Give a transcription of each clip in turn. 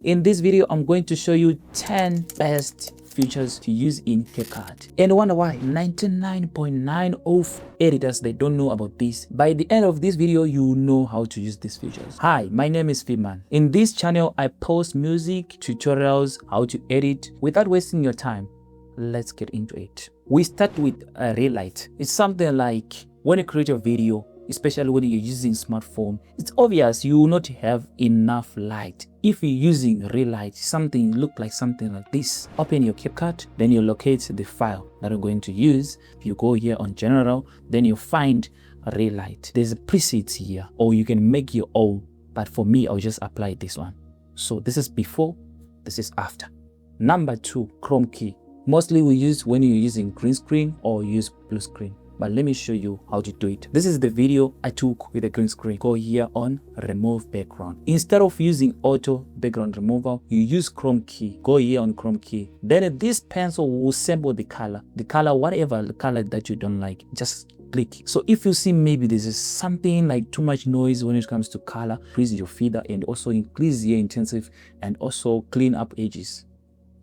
In this video, I'm going to show you 10 best features to use in CapCut. And wonder why 99.9% of editors, they don't know about this. By the end of this video, you know how to use these features. Hi, my name is Fiman. In this channel, I post music, tutorials, how to edit. Without wasting your time, let's get into it. We start with a ring light. It's something like when you create a video, especially when you're using smartphone, it's obvious you will not have enough light. If you're using ring light, something look like something like this. Open your CapCut, then you locate the file that you're going to use. If you go here on general, then you find a ring light. There's a preset here, or you can make your own. But for me, I'll just apply this one. So this is before, this is after. Number 2, Chrome key. Mostly we use when you're using green screen or use blue screen. But let me show you how to do it. This is the video I took with the green screen. Go here on remove background. Instead of using auto background removal, you use Chrome key. Go here on Chrome key. Then this pencil will sample the color. The color, whatever the color that you don't like, just click. So if you see maybe this is something like too much noise when it comes to color, increase your feather and also increase your intensive and also clean up edges.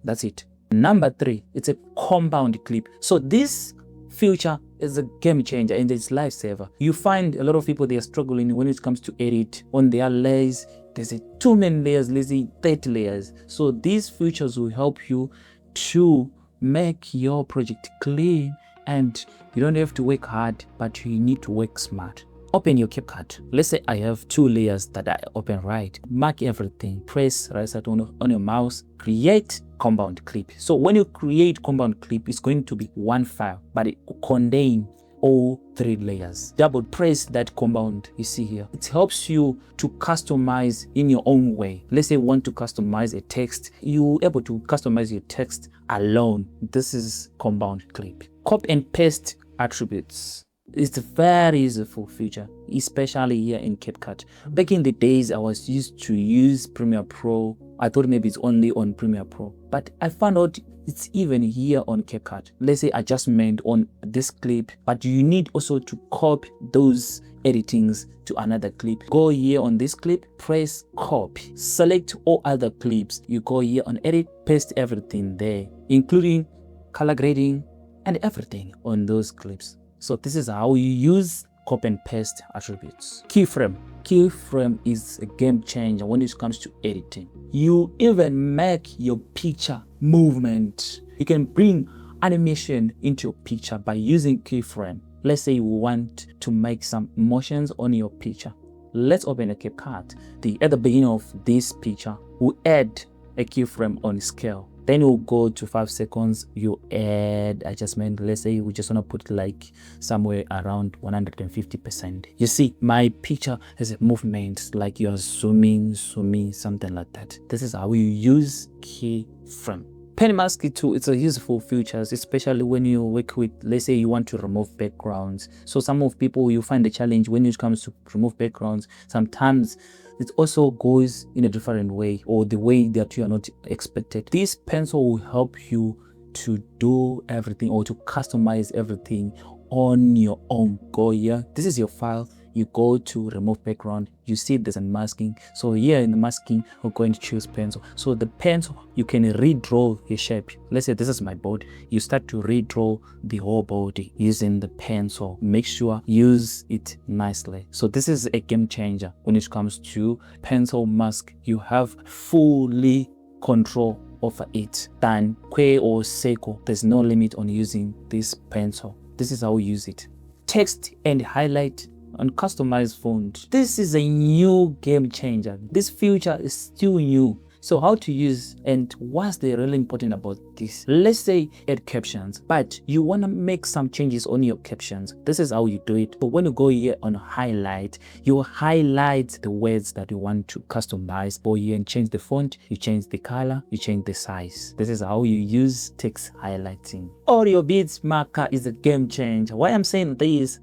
That's it. Number 3, it's a compound clip. So this feature is a game changer and it's lifesaver. You find a lot of people, they are struggling when it comes to edit on their layers. There's too many layers, let's say 30 layers. So these features will help you to make your project clean, and you don't have to work hard, but you need to work smart. Open your CapCut. Let's say I have 2 layers that I open right. Mark everything. Press right side on your mouse. Create compound clip. So when you create compound clip, it's going to be one file, but it will contain all 3 layers. Double press that compound you see here. It helps you to customize in your own way. Let's say you want to customize a text. You're able to customize your text alone. This is compound clip. Copy and paste attributes. It's a very useful feature, especially here in CapCut. Back in the days, I was used to use Premiere Pro. I thought maybe it's only on Premiere Pro, but I found out it's even here on CapCut. Let's say adjustment on this clip, but you need also to copy those editings to another clip. Go here on this clip, press copy. Select all other clips. You go here on edit, paste everything there, including color grading and everything on those clips. So this is how you use copy and paste attributes. Keyframe. Keyframe is a game changer when it comes to editing. You even make your picture movement. You can bring animation into your picture by using keyframe. Let's say you want to make some motions on your picture. Let's open a CapCut. At the beginning of this picture, we'll add a keyframe on scale. Then we'll go to 5 seconds, you add adjustment. Let's say we just want to put like somewhere around 150%. You see, my picture has a movement, like you're zooming, something like that. This is how you use keyframe. Pen mask too, it's a useful feature, especially when you work with, let's say you want to remove backgrounds. So some of people, you find the challenge when it comes to remove backgrounds. Sometimes it also goes in a different way, or the way that you are not expected. This pencil will help you to do everything or to customize everything on your own. Go here, this is your file. You go to remove background, you see there's a masking. So here in the masking, we're going to choose pencil. So the pencil, you can redraw your shape. Let's say this is my body. You start to redraw the whole body using the pencil. Make sure use it nicely. So this is a game changer when it comes to pencil mask. You have fully control over it. Than Kwe or Seiko, there's no limit on using this pencil. This is how we use it. Text and highlight on customized font. This is a new game changer. This feature is still new. So how to use and what's the really important about this? Let's say add captions, but you want to make some changes on your captions. This is how you do it. So when you go here on highlight, you highlight the words that you want to customize. Go here and change the font, you change the color, you change the size. This is how you use text highlighting. Audio beats marker is a game changer. Why I'm saying this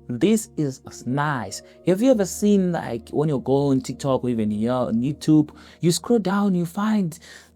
is nice. Have you ever seen, like, when you go on TikTok or even here on YouTube, you scroll down, you find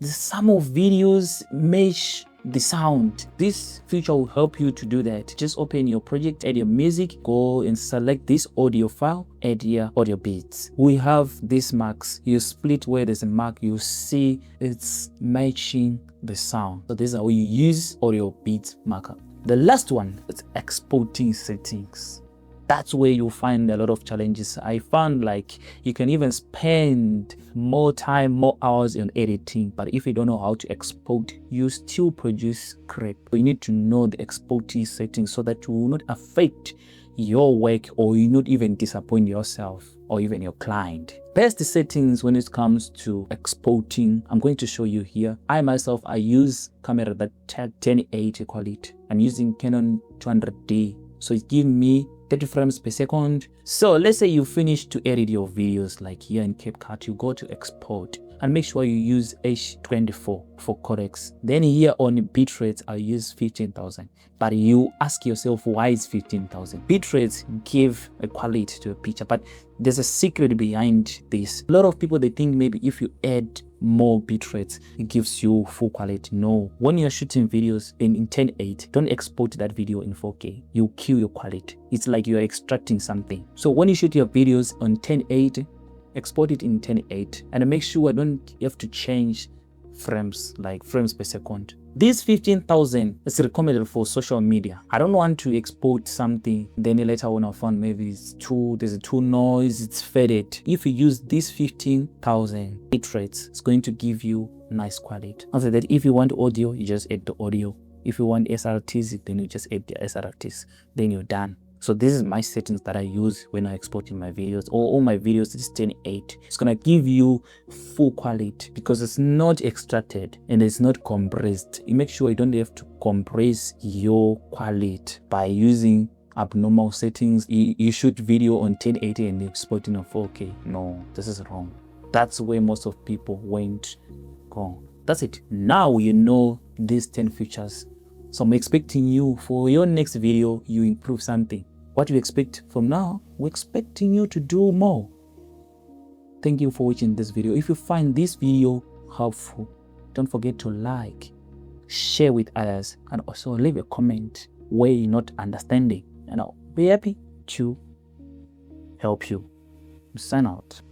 some of videos mesh the sound. This feature will help you to do that. Just open your project, add your music, go and select this audio file, add your audio beats. We have these marks. You split where there's a mark, you see it's matching the sound. So this is how you use audio beats markup. The last one is exporting settings. That's where you'll find a lot of challenges. I found like you can even spend more time, more hours on editing, but if you don't know how to export, you still produce crap. You need to know the exporting settings so that you will not affect your work, or you not even disappoint yourself or even your client. Best settings when it comes to exporting, I'm going to show you here. I use camera that tag 1080 quality. I'm using Canon 200D, so it gives me 30 frames per second. So let's say you finish to edit your videos, like here in CapCut, you go to export and make sure you use H24 for codecs. Then here on bitrate, I use 15,000. But you ask yourself, why is 15,000? Bitrates give a quality to a picture, but there's a secret behind this. A lot of people, they think maybe if you add more bitrates, it gives you full quality. No, when you're shooting videos in 1080, don't export that video in 4K. You kill your quality. It's like you're extracting something. So when you shoot your videos on 1080, export it in 1080 and make sure you have to change frames, like frames per second. This 15,000 is recommended for social media. I don't want to export something, then later on I found maybe there's too noise, it's faded. If you use this 15,000 bitrates, it's going to give you nice quality. After that, if you want audio, you just add the audio. If you want SRTs, then you just add the SRTs. Then you're done. So this is my settings that I use when I exporting my videos. All my videos is 1080. It's gonna give you full quality because it's not extracted and it's not compressed. You make sure you don't have to compress your quality by using abnormal settings. You shoot video on 1080 and exporting on 4K. No, this is wrong. That's where most of people went wrong. That's it. Now you know these 10 features. So I'm expecting you for your next video, you improve something. What you expect from now, we're expecting you to do more. Thank you for watching this video. If you find this video helpful, don't forget to like, share with others, and also leave a comment where you're not understanding. And I'll be happy to help you. Sign out.